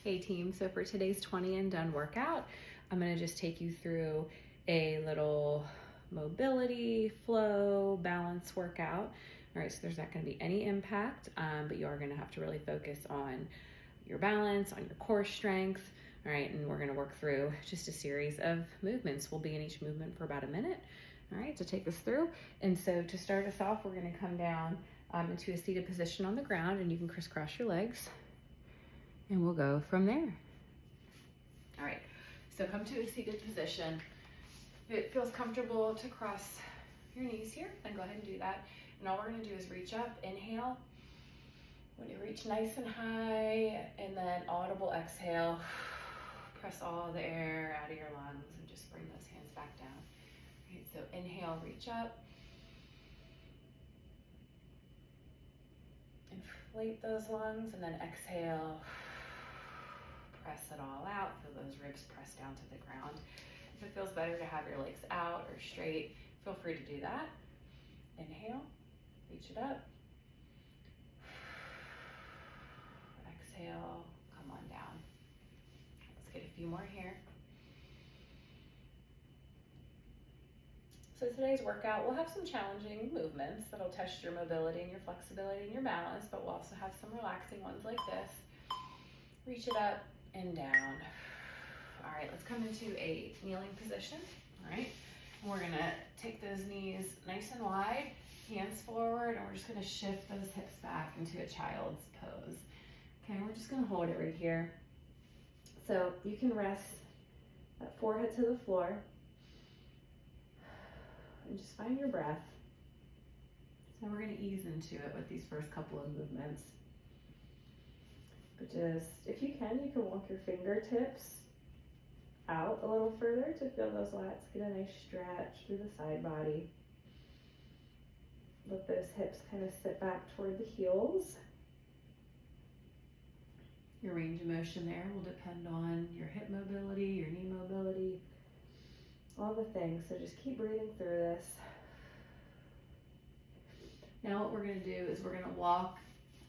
Hey team, so for today's 20 and done workout, I'm gonna just take you through a little mobility, flow, balance workout. All right, so there's not gonna be any impact, but you are gonna have to really focus on your balance, on your core strength. All right, and we're gonna work through just a series of movements. We'll be in each movement for about a minute, all right, to take us through. And so to start us off, we're gonna come down into a seated position on the ground, and you can crisscross your legs, and we'll go from there. All right, so come to a seated position. If it feels comfortable to cross your knees here, then go ahead and do that. And all we're gonna do is reach up, inhale. When you reach nice and high, and then audible exhale, press all the air out of your lungs and just bring those hands back down. All right, so inhale, reach up. Inflate those lungs, and then exhale. Press it all out. Feel those ribs press down to the ground. If it feels better to have your legs out or straight, feel free to do that. Inhale, reach it up. Exhale, come on down. Let's get a few more here. So today's workout, we'll have some challenging movements that'll test your mobility and your flexibility and your balance, but we'll also have some relaxing ones like this. Reach it up and down. All right, let's come into a kneeling position. All right, and we're gonna take those knees nice and wide, hands forward, and we're just gonna shift those hips back into a child's pose. Okay, we're just gonna hold it right here. So you can rest that forehead to the floor and just find your breath. So we're gonna ease into it with these first couple of movements. But just, if you can walk your fingertips out a little further to feel those lats get a nice stretch through the side body. Let those hips kind of sit back toward the heels. Your range of motion there will depend on your hip mobility, your knee mobility, all the things. So just keep breathing through this. Now what we're gonna do is we're gonna walk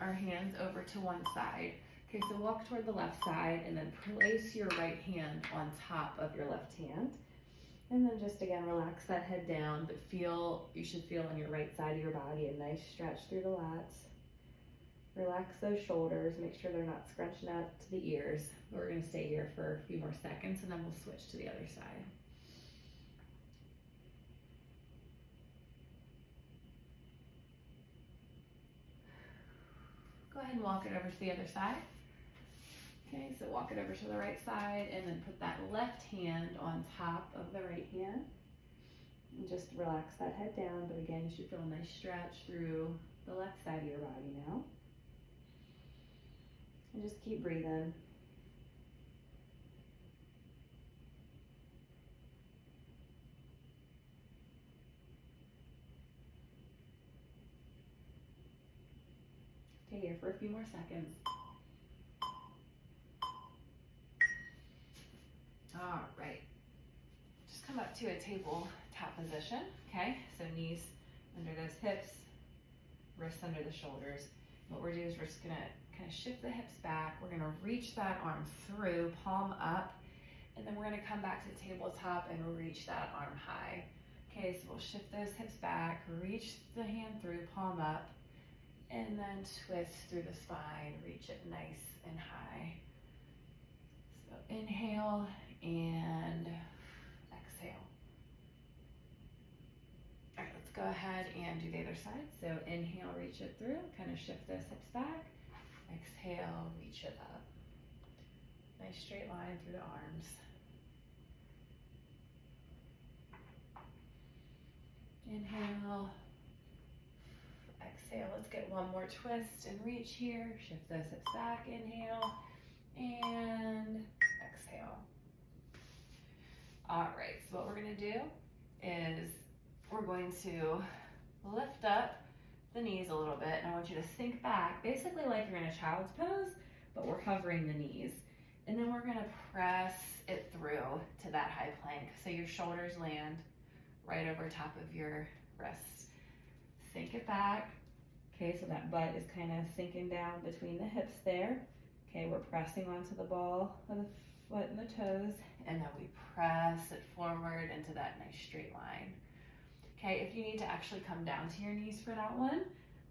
our hands over to one side. Okay, so walk toward the left side and then place your right hand on top of your left hand. And then just again, relax that head down, but you should feel on your right side of your body a nice stretch through the lats. Relax those shoulders, make sure they're not scrunching up to the ears. We're gonna stay here for a few more seconds and then we'll switch to the other side. Go ahead and walk it over to the other side. Okay, so walk it over to the right side and then put that left hand on top of the right hand. And just relax that head down, but again, you should feel a nice stretch through the left side of your body now. And just keep breathing. Stay here for a few more seconds. All right, just come up to a tabletop position, okay? So knees under those hips, wrists under the shoulders. What we're doing is we're just gonna kind of shift the hips back. We're gonna reach that arm through, palm up, and then we're gonna come back to the tabletop and reach that arm high. Okay, so we'll shift those hips back, reach the hand through, palm up, and then twist through the spine, reach it nice and high. So inhale and exhale. All right, let's go ahead and do the other side. So inhale, reach it through, kind of shift those hips back. Exhale, reach it up. Nice straight line through the arms. Inhale, exhale. Let's get one more twist and reach here. Shift those hips back, inhale, and exhale. All right, so what we're gonna do is we're going to lift up the knees a little bit, and I want you to sink back, basically like you're in a child's pose, but we're hovering the knees. And then we're gonna press it through to that high plank, so your shoulders land right over top of your wrists. Sink it back. Okay, so that butt is kind of sinking down between the hips there. Okay, we're pressing onto the ball of the foot and the toes, and then we press it forward into that nice straight line. Okay, if you need to actually come down to your knees for that one,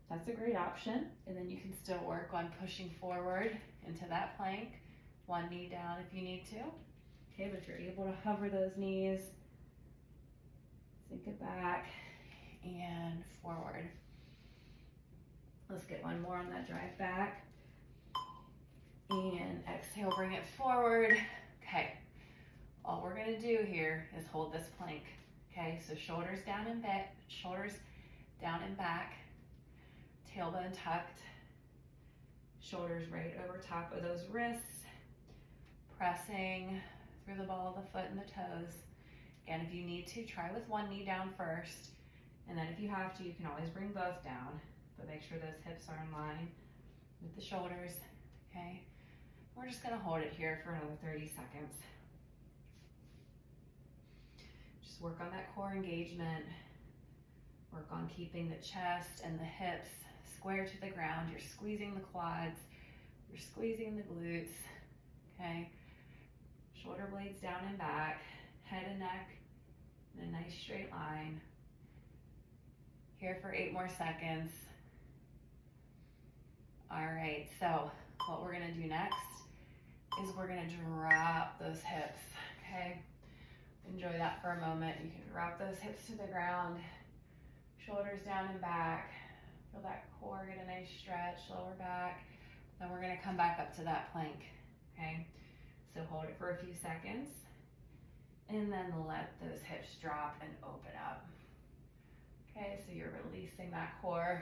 that's a great option. And then you can still work on pushing forward into that plank. One knee down if you need to. Okay, but you're able to hover those knees, sink it back, and forward. Let's get one more on that drive back. And exhale, bring it forward. Okay, all we're gonna do here is hold this plank. Okay, so shoulders down and back, tailbone tucked, shoulders right over top of those wrists, pressing through the ball of the foot and the toes. Again, if you need to, try with one knee down first, and then if you have to, you can always bring both down, but make sure those hips are in line with the shoulders, okay? We're just gonna hold it here for another 30 seconds. Just work on that core engagement, work on keeping the chest and the hips square to the ground. You're squeezing the quads, you're squeezing the glutes, okay? Shoulder blades down and back, head and neck in a nice straight line. Here for 8 more seconds. All right, so what we're gonna do next is we're gonna drop those hips, okay? Enjoy that for a moment. You can drop those hips to the ground, shoulders down and back. Feel that core get a nice stretch, lower back. Then we're gonna come back up to that plank, okay? So hold it for a few seconds, and then let those hips drop and open up. Okay, so you're releasing that core,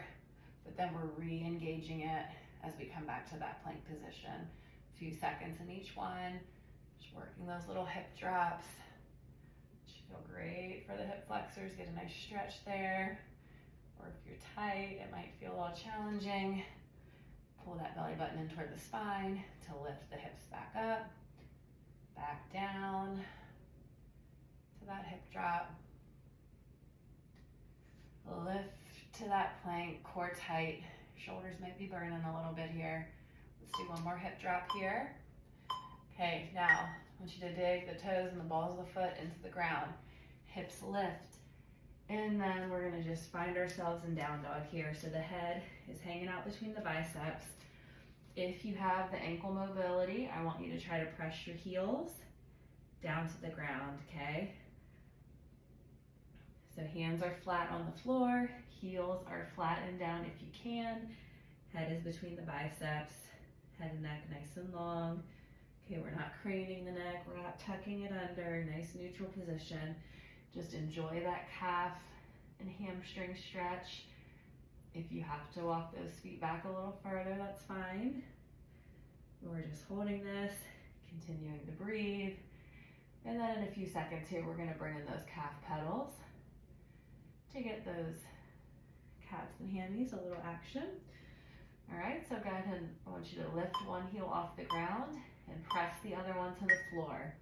but then we're re-engaging it as we come back to that plank position. A few seconds in each one, just working those little hip drops. Should feel great for the hip flexors, get a nice stretch there. Or if you're tight, it might feel a little challenging. Pull that belly button in toward the spine to lift the hips back up, back down to that hip drop. Lift to that plank, core tight. Shoulders might be burning a little bit here. Let's do one more hip drop here. Okay, now I want you to dig the toes and the balls of the foot into the ground. Hips lift. And then we're gonna just find ourselves in down dog here. So the head is hanging out between the biceps. If you have the ankle mobility, I want you to try to press your heels down to the ground, okay? So hands are flat on the floor, heels are flat and down if you can. Head is between the biceps, head and neck nice and long. Okay, we're not craning the neck, we're not tucking it under, nice neutral position. Just enjoy that calf and hamstring stretch. If you have to walk those feet back a little further, that's fine. We're just holding this, continuing to breathe. And then in a few seconds here, we're gonna bring in those calf pedals to get those calves and hammies a little action. All right, so go ahead and I want you to lift one heel off the ground and press the other one to the floor.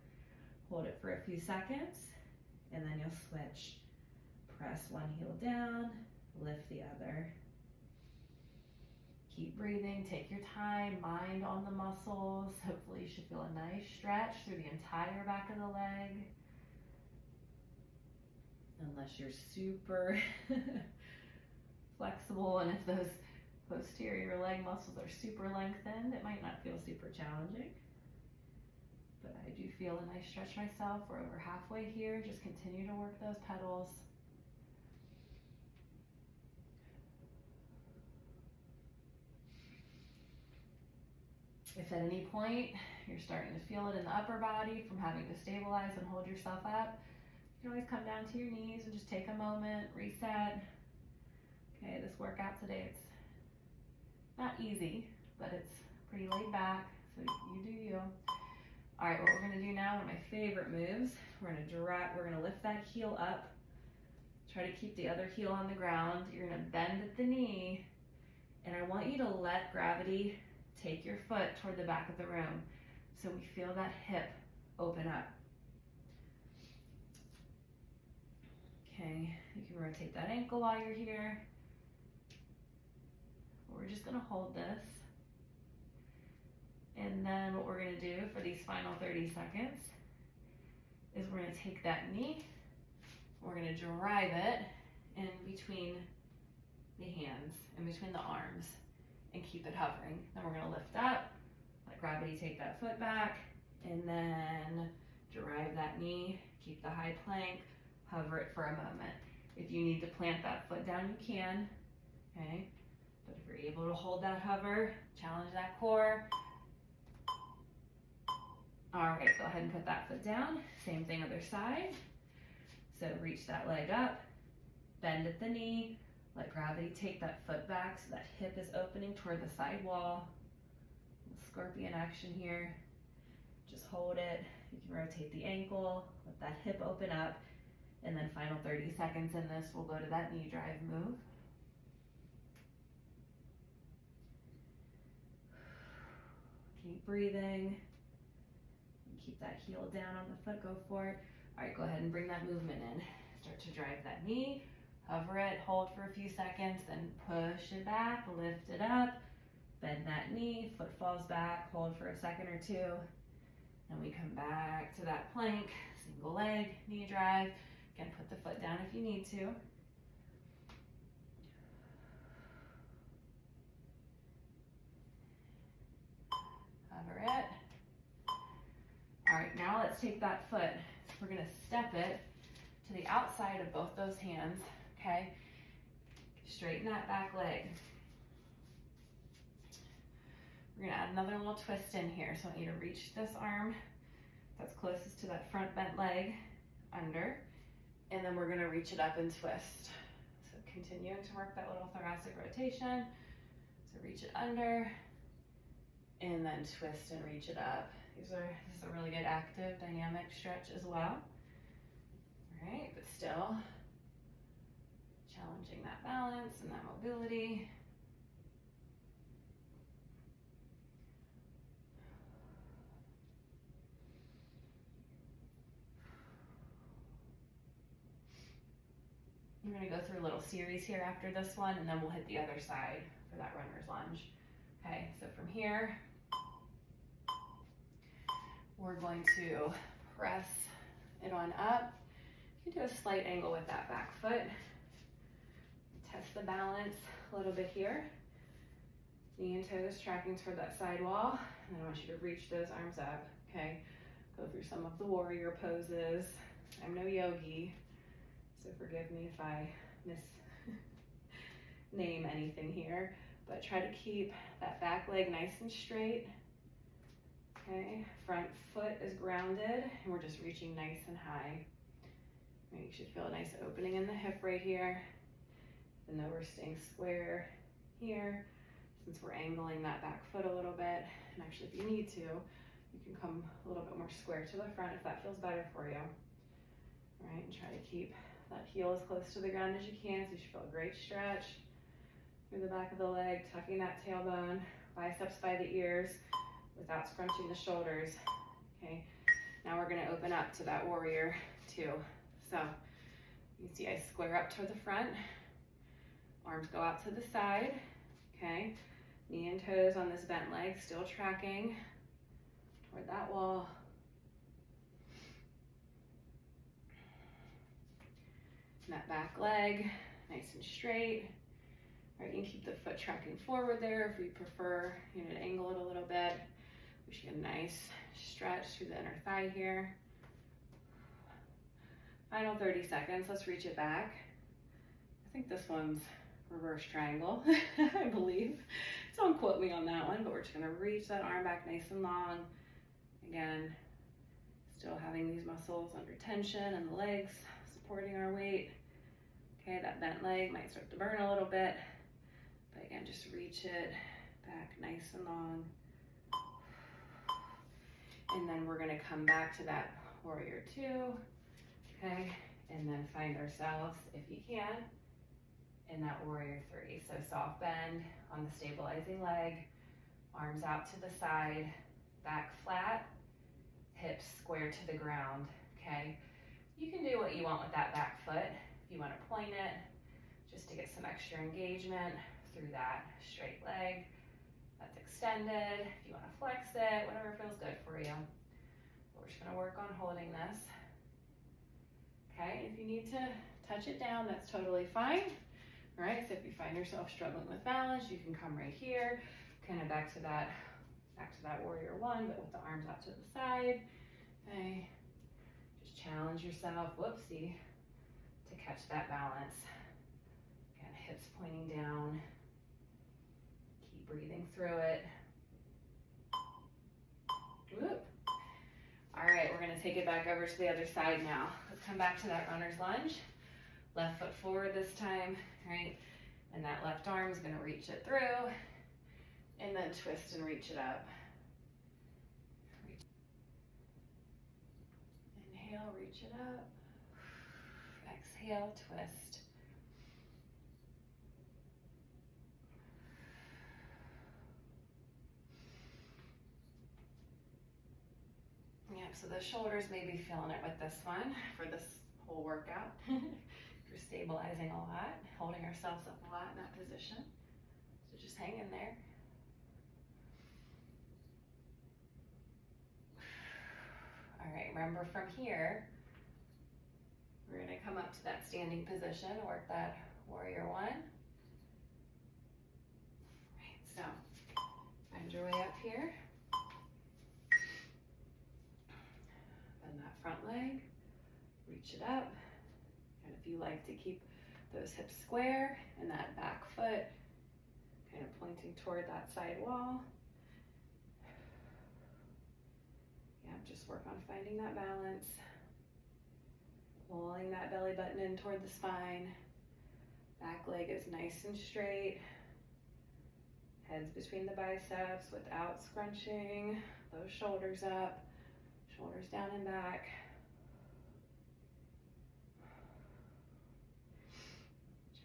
Hold it for a few seconds, and then you'll switch. Press one heel down, lift the other. Keep breathing, take your time, mind on the muscles. Hopefully you should feel a nice stretch through the entire back of the leg. Unless you're super flexible, and if those posterior leg muscles are super lengthened, it might not feel super challenging. But I do feel a nice stretch myself. We're over halfway here. Just continue to work those pedals. If at any point you're starting to feel it in the upper body from having to stabilize and hold yourself up, you can always come down to your knees and just take a moment, reset. Okay, this workout today, it's not easy, but it's pretty laid back, so you do you. All right, what we're gonna do now, one of my favorite moves, we're gonna lift that heel up, try to keep the other heel on the ground. You're gonna bend at the knee, and I want you to let gravity take your foot toward the back of the room so we feel that hip open up. Okay, you can rotate that ankle while you're here. We're just gonna hold this. And then what we're gonna do for these final 30 seconds is we're gonna take that knee, we're gonna drive it in between the hands, in between the arms, and keep it hovering. Then we're gonna lift up, let gravity take that foot back, and then drive that knee, keep the high plank, hover it for a moment. If you need to plant that foot down, you can, okay? But if you're able to hold that hover, challenge that core. All right, go ahead and put that foot down. Same thing other side. So reach that leg up, bend at the knee, let gravity take that foot back so that hip is opening toward the side wall. Scorpion action here. Just hold it. You can rotate the ankle, let that hip open up, and then final 30 seconds in this, we'll go to that knee drive move. Keep breathing. Keep that heel down on the foot, go for it. All right, go ahead and bring that movement in. Start to drive that knee, hover it, hold for a few seconds, then push it back, lift it up, bend that knee, foot falls back, hold for a second or two. Then we come back to that plank, single leg, knee drive. Again, put the foot down if you need to. Hover it. All right, now let's take that foot. We're gonna step it to the outside of both those hands, okay? Straighten that back leg. We're gonna add another little twist in here. So I want you to reach this arm that's closest to that front bent leg under, and then we're gonna reach it up and twist. So continuing to work that little thoracic rotation. So reach it under, and then twist and reach it up. This is a really good active dynamic stretch as well. All right, but still challenging that balance and that mobility. We're gonna go through a little series here after this one, and then we'll hit the other side for that runner's lunge. Okay, so from here, we're going to press it on up. You can do a slight angle with that back foot. Test the balance a little bit here. Knee and toes tracking toward that side wall. And I want you to reach those arms up, okay? Go through some of the warrior poses. I'm no yogi, so forgive me if I misname anything here, but try to keep that back leg nice and straight. Okay, front foot is grounded, and we're just reaching nice and high. And you should feel a nice opening in the hip right here, even though we're staying square here, since we're angling that back foot a little bit. And actually, if you need to, you can come a little bit more square to the front if that feels better for you. All right, and try to keep that heel as close to the ground as you can, so you should feel a great stretch through the back of the leg, tucking that tailbone, biceps by the ears, without scrunching the shoulders. Okay, now we're gonna open up to that warrior two. So you see I square up toward the front, arms go out to the side, okay? Knee and toes on this bent leg, still tracking toward that wall. And that back leg, nice and straight. All right, you can keep the foot tracking forward there if you prefer, to angle it a little bit. We should get a nice stretch through the inner thigh here. Final 30 seconds, let's reach it back. I think this one's reverse triangle, I believe. Don't quote me on that one, but we're just gonna reach that arm back nice and long. Again, still having these muscles under tension and the legs supporting our weight. Okay, that bent leg might start to burn a little bit, but again, just reach it back nice and long. And then we're gonna come back to that warrior two, okay? And then find ourselves, if you can, in that warrior three. So soft bend on the stabilizing leg, arms out to the side, back flat, hips square to the ground, okay? You can do what you want with that back foot. If you want to point it, just to get some extra engagement through that straight leg, That's extended. If you want to flex it, whatever feels good for you. But we're just going to work on holding this. Okay, if you need to touch it down, that's totally fine. All right, so if you find yourself struggling with balance, you can come right here, kind of back to that warrior one, but with the arms out to the side. Okay, just challenge yourself, whoopsie, to catch that balance. Again, hips pointing down. Keep breathing through it. Whoop. All right, we're gonna take it back over to the other side now. Let's come back to that runner's lunge. Left foot forward this time, right? And that left arm is gonna reach it through and then twist and reach it up. Inhale, reach it up. Exhale, twist. Yep, so the shoulders may be feeling it with this one for this whole workout. We're stabilizing a lot, holding ourselves up a lot in that position. So just hang in there. All right, remember from here, we're gonna come up to that standing position, work that warrior one. Right, so find your way up here. Bend that front leg, reach it up. And if you like to keep those hips square and that back foot kind of pointing toward that side wall. Yeah, just work on finding that balance. Pulling that belly button in toward the spine. Back leg is nice and straight. Heads between the biceps without scrunching. Those shoulders up. Shoulders down and back.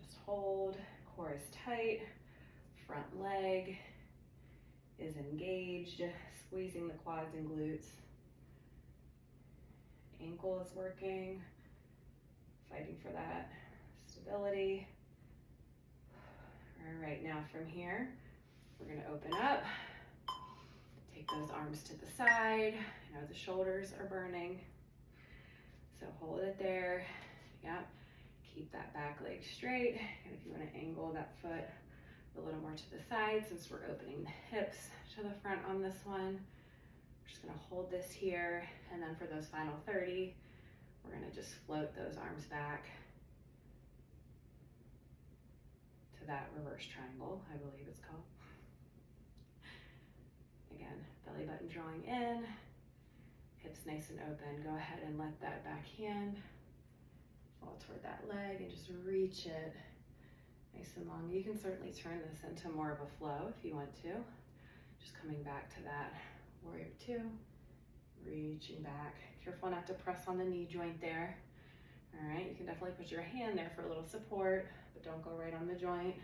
Just hold. Core is tight. Front leg is engaged. Squeezing the quads and glutes. Ankle is working. Fighting for that stability. All right, now from here, we're gonna open up. Take those arms to the side. I know the shoulders are burning. So hold it there. Yep. Keep that back leg straight. And if you want to angle that foot a little more to the side, since we're opening the hips to the front on this one, we're just going to hold this here. And then for those final 30, we're going to just float those arms back to that reverse triangle, I believe it's called. Again, belly button drawing in, hips nice and open. Go ahead and let that back hand fall toward that leg and just reach it nice and long. You can certainly turn this into more of a flow if you want to. Just coming back to that warrior two, reaching back. Careful not to press on the knee joint there. All right, you can definitely put your hand there for a little support, but don't go right on the joint.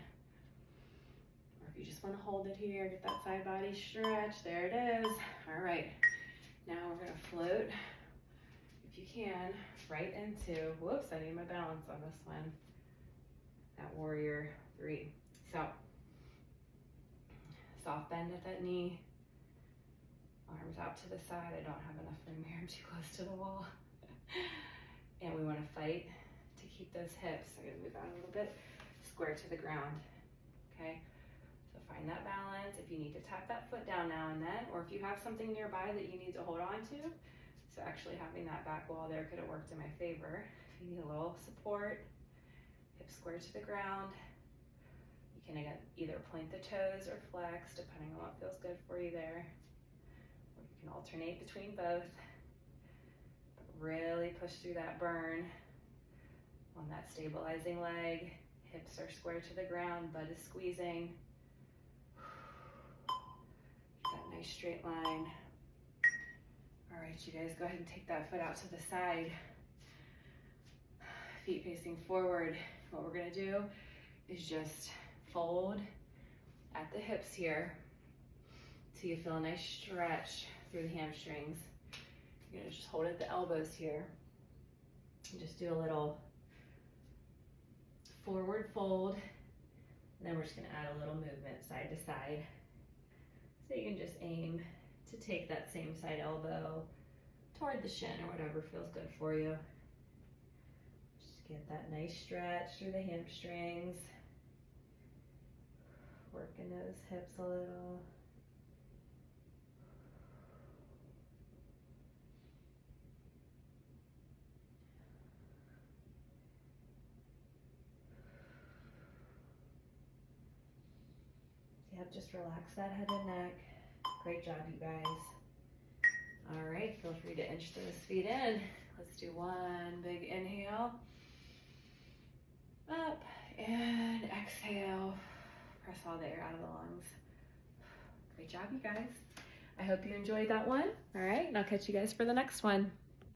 You just want to hold it here, get that side body stretch. There it is. All right, now we're going to float, if you can, right into, whoops, I need my balance on this one, that warrior three. So, soft bend at that knee, arms out to the side. I don't have enough room here, I'm too close to the wall. And we want to fight to keep those hips, I'm going to move out a little bit, square to the ground, okay? Find that balance. If you need to tap that foot down now and then, or if you have something nearby that you need to hold on to, so actually having that back wall there could have worked in my favor. If you need a little support, hips square to the ground. You can again either point the toes or flex, depending on what feels good for you there. Or you can alternate between both. But really push through that burn on that stabilizing leg. Hips are square to the ground, butt is squeezing. That nice straight line. All right, you guys, go ahead and take that foot out to the side. Feet facing forward. What we're gonna do is just fold at the hips here so you feel a nice stretch through the hamstrings. You're gonna just hold at the elbows here and just do a little forward fold. And then we're just gonna add a little movement side to side. So you can just aim to take that same side elbow toward the shin or whatever feels good for you. Just get that nice stretch through the hamstrings. Working those hips a little. Yep, just relax that head and neck. Great job, you guys. All right, feel free to inch those feet in. Let's do one big inhale. Up and exhale. Press all the air out of the lungs. Great job, you guys. I hope you enjoyed that one. All right, and I'll catch you guys for the next one.